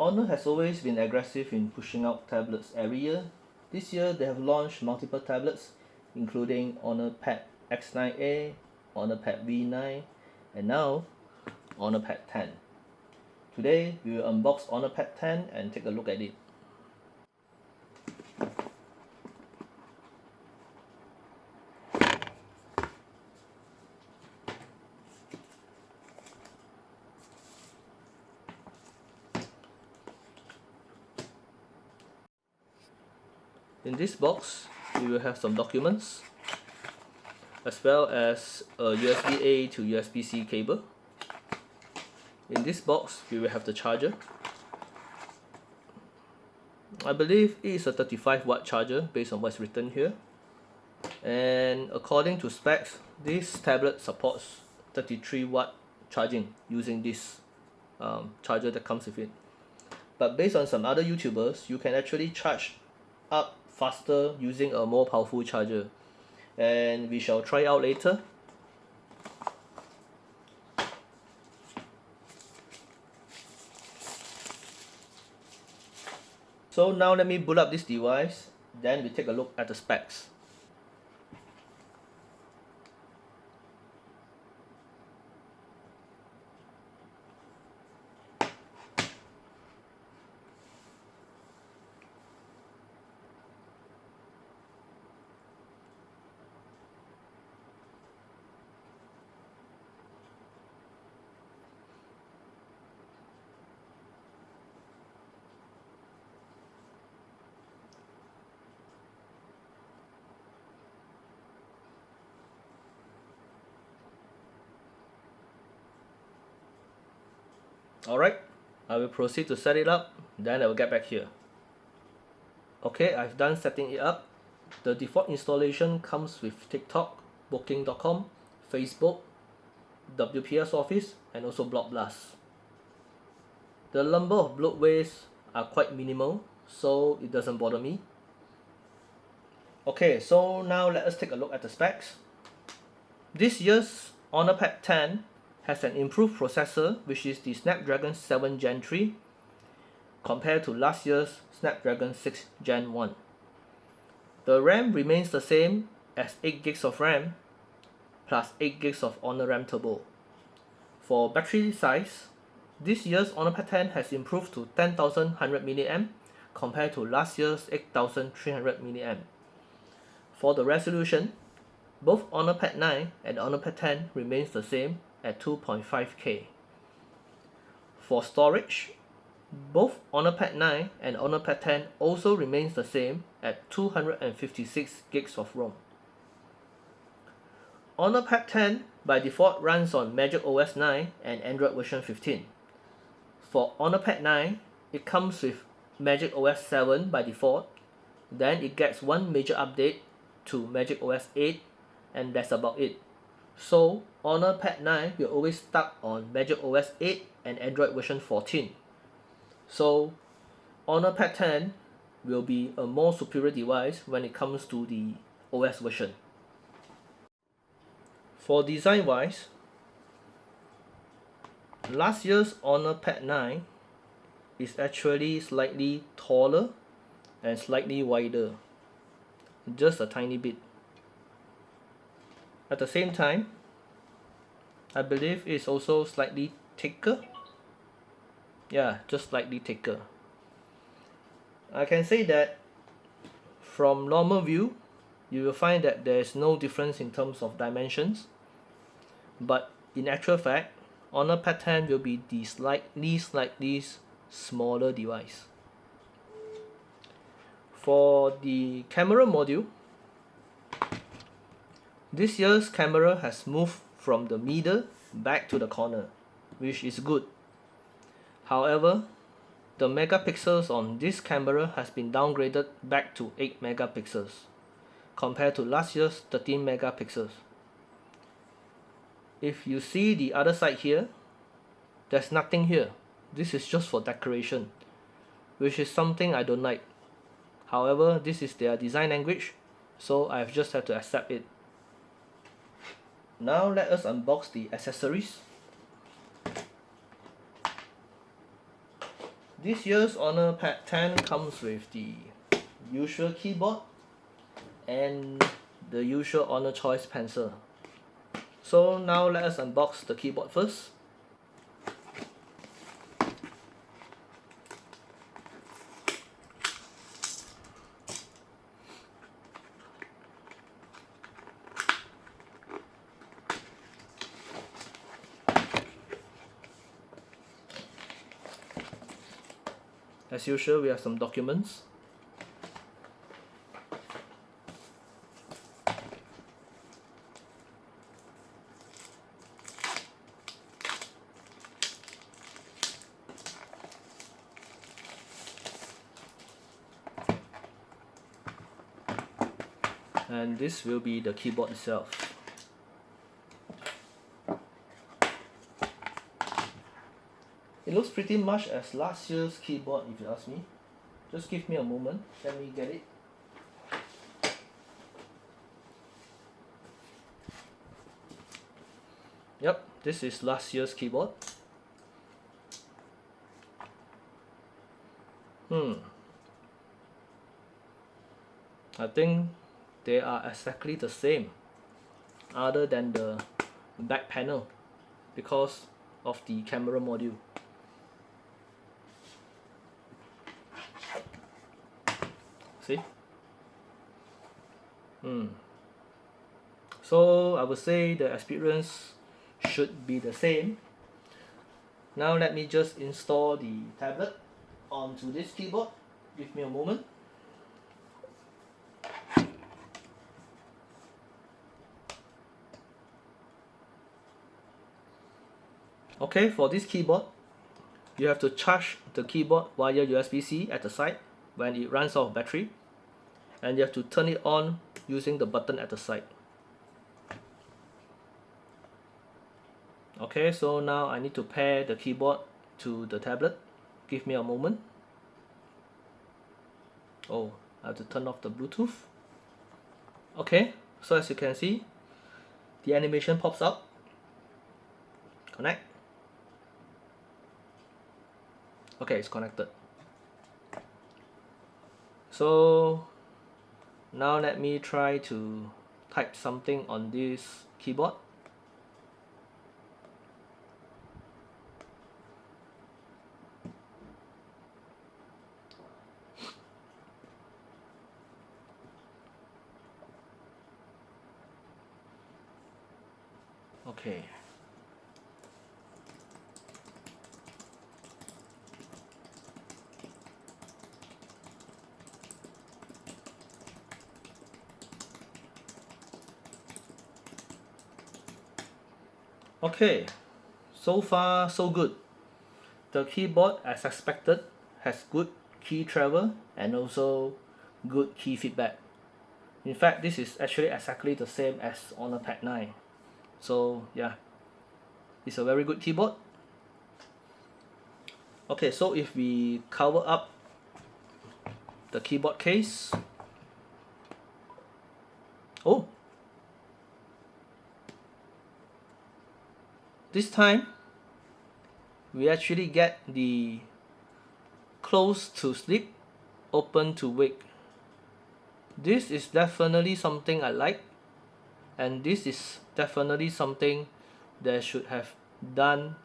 Honor has always been aggressive in pushing out tablets every year. This year they have launched multiple tablets including Honor Pad X9A, Honor Pad V9, and now Honor Pad 10. Today we will unbox Honor Pad 10 and take a look at it. In this box, we will have some documents, as well as a USB-A to USB-C cable. In this box, we will have the charger. I believe it is a 35-watt charger based on what's written here. And according to specs, this tablet supports 33-watt charging using this charger that comes with it. But based on some other YouTubers, you can actually charge up faster using a more powerful charger, and we shall try out later. So now let me boot up this device, then we take a look at the specs. Alright, I will proceed to set it up, then I will get back here. Okay, I've done setting it up. The default installation comes with TikTok, Booking.com, Facebook, WPS Office, and also Block Blast. The number of bloatwares are quite minimal, so it doesn't bother me. Okay, so now let us take a look at the specs. This year's Honor Pad 10 has an improved processor, which is the Snapdragon 7 Gen 3 compared to last year's Snapdragon 6 Gen 1. The RAM remains the same as 8GB of RAM plus 8GB of Honor RAM Turbo. For battery size, this year's Honor Pad 10 has improved to 10,100 mAh compared to last year's 8,300 mAh. For the resolution, both Honor Pad 9 and Honor Pad 10 remains the same at 2.5K. For storage, both Honor Pad 9 and Honor Pad 10 also remains the same at 256GB of ROM. Honor Pad 10 by default runs on macOS 9 and Android version 15. For Honor Pad 9, it comes with macOS 7 by default, then it gets one major update to macOS 8, and that's about it. So Honor Pad 9 will always start on macOS 8 and Android version 14. So Honor Pad 10 will be a more superior device when it comes to the OS version. For design wise, last year's Honor Pad 9 is actually slightly taller and slightly wider, just a tiny bit. At the same time, I believe it's also slightly thicker. Yeah, just slightly thicker. I can say that from normal view, you will find that there is no difference in terms of dimensions. But in actual fact, Honor Pad 10 will be the slightly smaller device. For the camera module, this year's camera has moved from the middle back to the corner, which is good. However, the megapixels on this camera has been downgraded back to 8 megapixels compared to last year's 13 megapixels. If you see the other side here, there's nothing here. This is just for decoration, which is something I don't like. However, this is their design language, so I've just had to accept it. Now let us unbox the accessories. This year's Honor Pad 10 comes with the usual keyboard and the usual Honor Choice pencil. So now let us unbox the keyboard first. As usual, we have some documents. And this will be the keyboard itself. It looks pretty much as last year's keyboard, if you ask me. Just give me a moment, let me get it. Yep, this is last year's keyboard. I think they are exactly the same, other than the back panel, because of the camera module. See? So I would say the experience should be the same. Now let me just install the tablet onto this keyboard. Give me a moment. Okay, for this keyboard, you have to charge the keyboard via USB-C at the side when it runs out of battery, and you have to turn it on using the button at the side. Okay, so now I need to pair the keyboard to the tablet. Give me a moment. Oh, I have to turn off the Bluetooth. Okay, so as you can see, the animation pops up. Connect. Okay, it's connected. So now let me try to type something on this keyboard. Okay. Okay, so far so good. The keyboard, as expected, has good key travel and also good key feedback. In fact, this is actually exactly the same as Honor Pad 9. So yeah, it's a very good keyboard. Okay, so if we cover up the keyboard case, oh, this time we actually get the close to sleep, open to wake. This is definitely something I like, and this is definitely something they should have done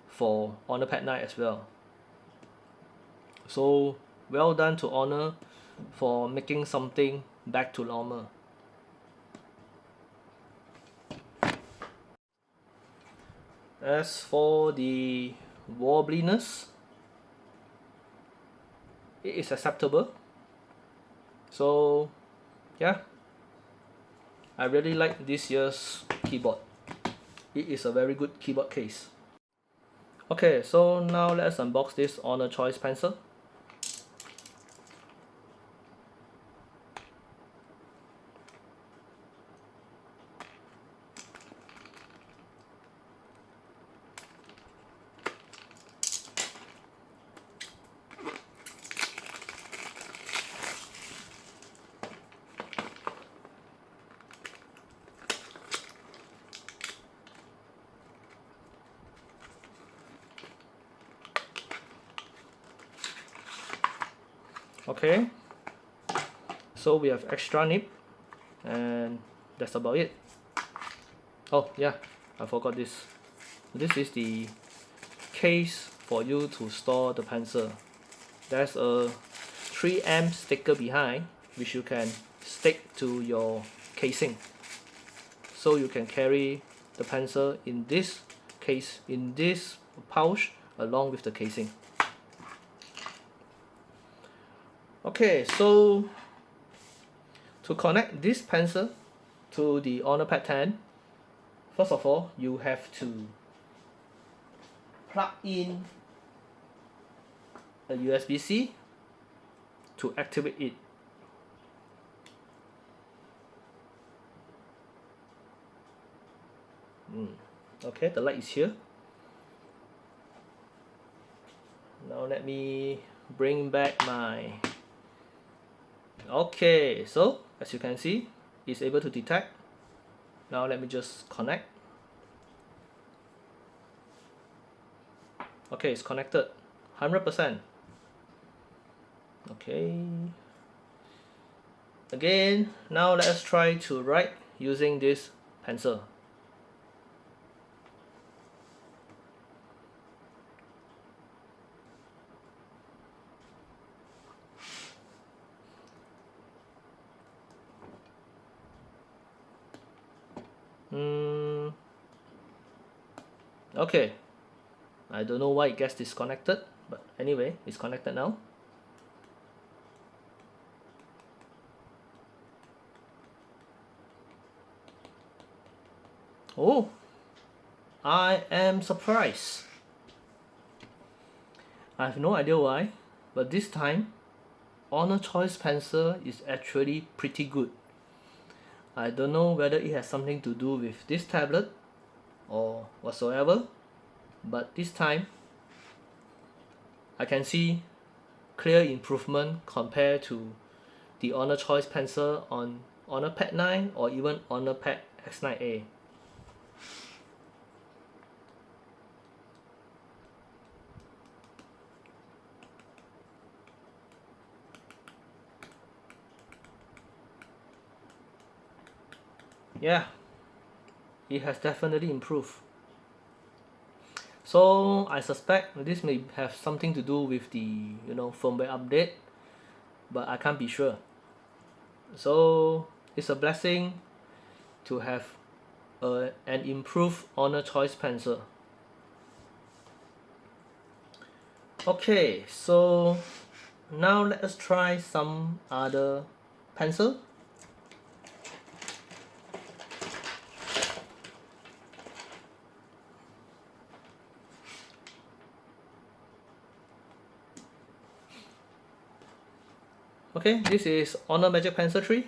for Honor Pad 9 as well. So well done to Honor for making something back to normal. As for the wobbliness, it is acceptable. So yeah, I really like this year's keyboard. It is a very good keyboard case. Okay, so now let's unbox this Honor Choice pencil. Okay, so we have extra nib, and that's about it. Oh yeah, I forgot this. This is the case for you to store the pencil. There's a 3M sticker behind, which you can stick to your casing, so you can carry the pencil in this case, in this pouch, along with the casing. Okay, so to connect this pencil to the HonorPad 10, first of all, you have to plug in a USB-C to activate it. Okay, the light is here. Now let me bring back my... Okay, so as you can see, it's able to detect. Now let me just connect. Okay, it's connected 100%. Okay, again, now let us try to write using this pencil. Okay, I don't know why it gets disconnected, but anyway, it's connected now. Oh, I am surprised. I have no idea why, but this time Honor Choice pencil is actually pretty good. I don't know whether it has something to do with this tablet or whatsoever, but this time I can see clear improvement compared to the Honor Choice pencil on HonorPad 9 or even HonorPad X9A. Yeah, it has definitely improved. So I suspect this may have something to do with the firmware update, but I can't be sure. So it's a blessing to have an improved Honor Choice pencil. Okay, so now let us try some other pencil. Okay, this is Honor Magic Pencil 3.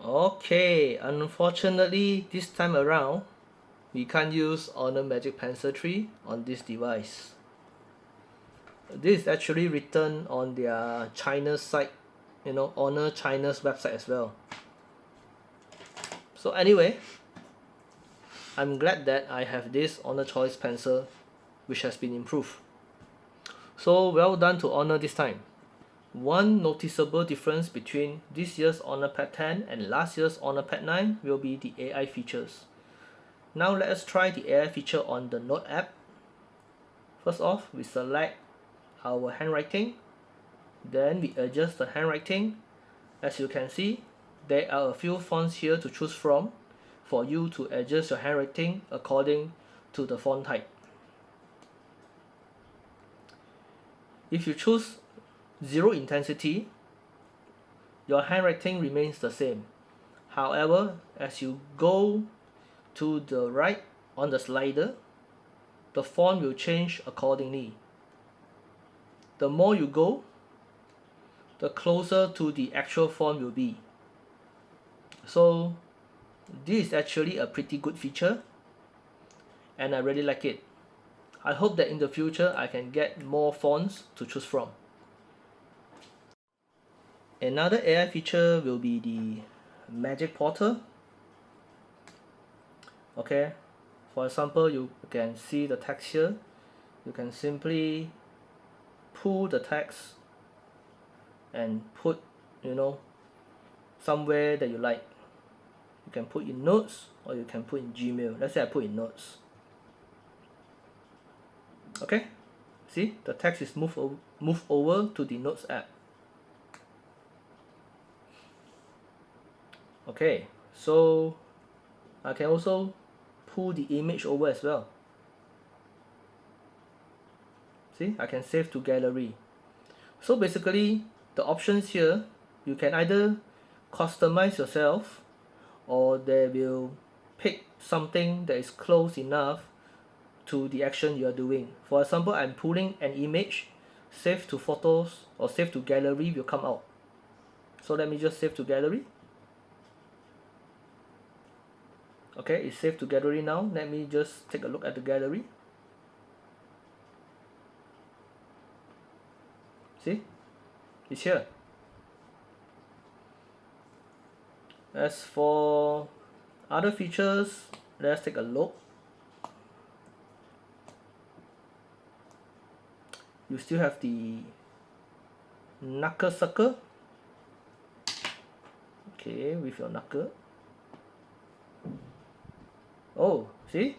Okay, unfortunately this time around we can't use Honor Magic Pencil 3 on this device. This is actually written on their China site, Honor China's website as well. So anyway, I'm glad that I have this Honor Choice pencil which has been improved. So well done to Honor this time. One noticeable difference between this year's HonorPad 10 and last year's HonorPad 9 will be the AI features. Now let us try the AI feature on the Note app. First off, we select our handwriting, then we adjust the handwriting. As you can see, there are a few fonts here to choose from for you to adjust your handwriting according to the font type. If you choose zero intensity, your handwriting remains the same. However, as you go to the right on the slider, the font will change accordingly. The more you go, the closer to the actual font will be. So this is actually a pretty good feature and I really like it. I hope that in the future I can get more fonts to choose from. Another AI feature will be the Magic Portal. Okay, for example, you can see the text here. You can simply pull the text and put, you know, somewhere that you like. You can put in notes or you can put in Gmail. Let's say I put in notes. Okay, see, the text is moved over to the notes app. Okay, so I can also pull the image over as well. See, I can save to gallery. So basically, the options here, you can either customize yourself, or they will pick something that is close enough to the action you are doing. For example, I'm pulling an image, save to photos or save to gallery will come out. So let me just save to gallery. Okay, it's saved to gallery now. Let me just take a look at the gallery. See, it's here. As for other features, let's take a look. You still have the knuckle circle. Okay, with your knuckle. Oh, see?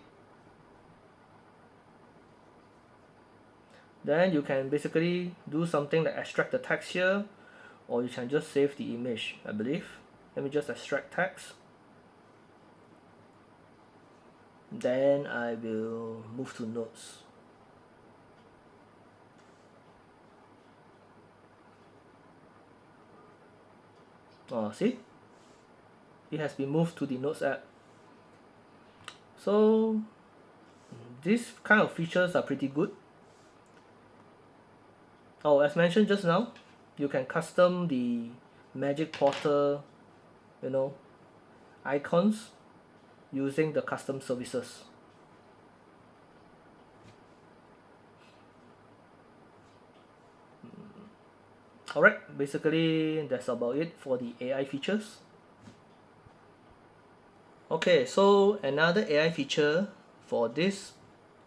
Then you can basically do something like extract the text here, or you can just save the image, I believe. Let me just extract text. Then I will move to notes. Oh, see? It has been moved to the notes app. So these kind of features are pretty good. Oh, as mentioned just now, you can custom the magic portal, you know, icons using the custom services. Alright, basically that's about it for the AI features. Okay, so another AI feature for this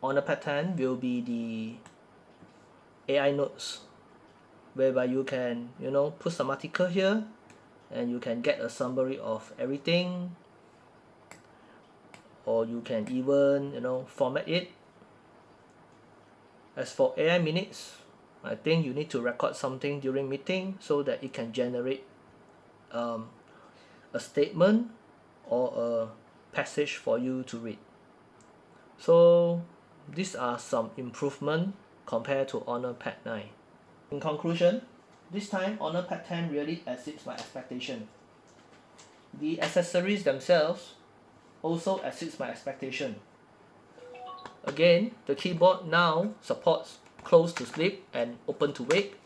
Honor Pad 10 will be the AI notes, whereby you can, you know, put some article here and you can get a summary of everything, or you can even, you know, format it. As for AI minutes, I think you need to record something during meeting so that it can generate a statement or a passage for you to read. So these are some improvement compared to Honor Pad 9. In conclusion, this time Honor Pad 10 really exceeds my expectation. The accessories themselves also exceeds my expectation. Again, the keyboard now supports close to sleep and open to wake,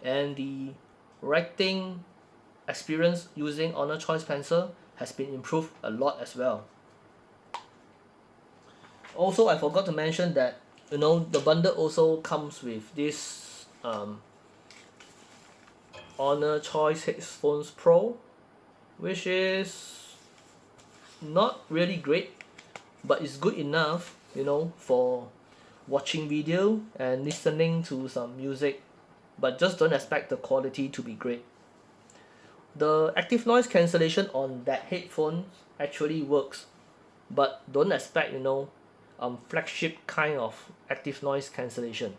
and the writing experience using Honor Choice Pencil has been improved a lot as well. Also, I forgot to mention that, you know, the bundle also comes with this Honor Choice Headphones Pro, which is not really great, but it's good enough, you know, for watching video and listening to some music, but just don't expect the quality to be great. The active noise cancellation on that headphone actually works, but don't expect, you know, flagship kind of active noise cancellation.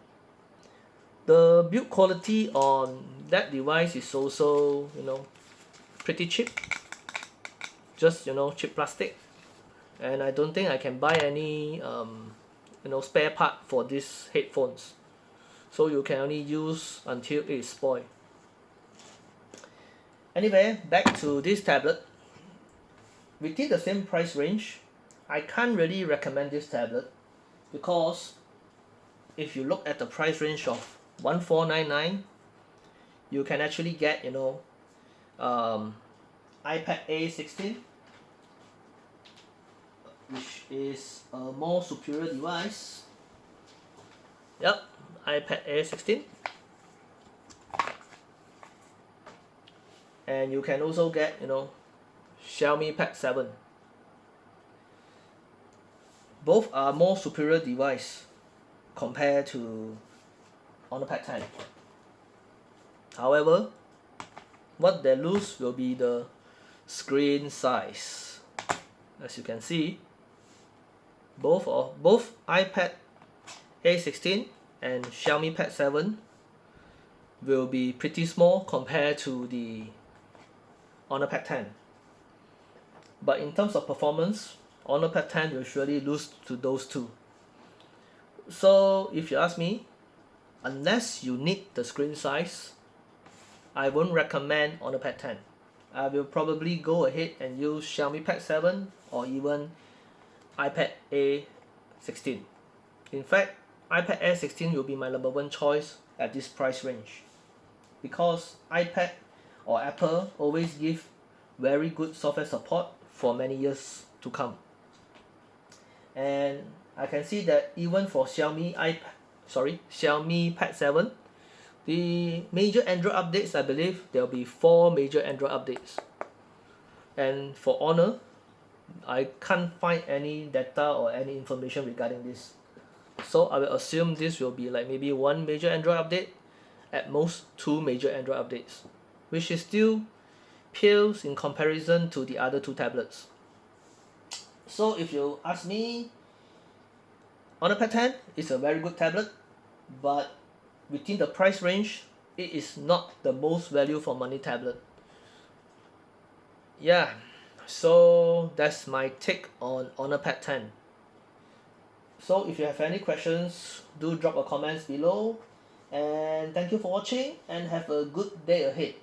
The build quality on that device is also, you know, pretty cheap, just, you know, cheap plastic, and I don't think I can buy any you know, spare part for these headphones, so you can only use until it is spoiled. Anyway, back to this tablet. Within the same price range, I can't really recommend this tablet, because if you look at the price range of 1499, you can actually get, you know, iPad A16, which is a more superior device. Yep, iPad A16. And you can also get, you know, Xiaomi Pad 7. both are more superior device compared to Honor Pad 10. However, what they lose will be the screen size. As you can see, both iPad A16 and Xiaomi Pad 7 will be pretty small compared to the Honor Pad 10. But in terms of performance, Honor Pad 10 will surely lose to those two. So if you ask me, unless you need the screen size, I won't recommend Honor Pad 10. I will probably go ahead and use Xiaomi Pad 7 or even iPad A16. In fact, iPad Air 16 will be my #1 choice at this price range, because iPad or Apple always give very good software support for many years to come. And I can see that even for Xiaomi Pad 7, the major Android updates, I believe there will be 4 major Android updates. And for Honor, I can't find any data or any information regarding this. So I will assume this will be like maybe 1 major Android update, at most 2 major Android updates, which is still pales in comparison to the other 2 tablets. So if you ask me, Honor Pad 10 is a very good tablet, but within the price range, it is not the most value for money tablet. Yeah, so that's my take on Honor Pad 10. So if you have any questions, do drop a comments below, and thank you for watching and have a good day ahead.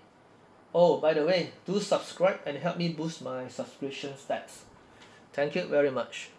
Oh, by the way, do subscribe and help me boost my subscription stats. Thank you very much.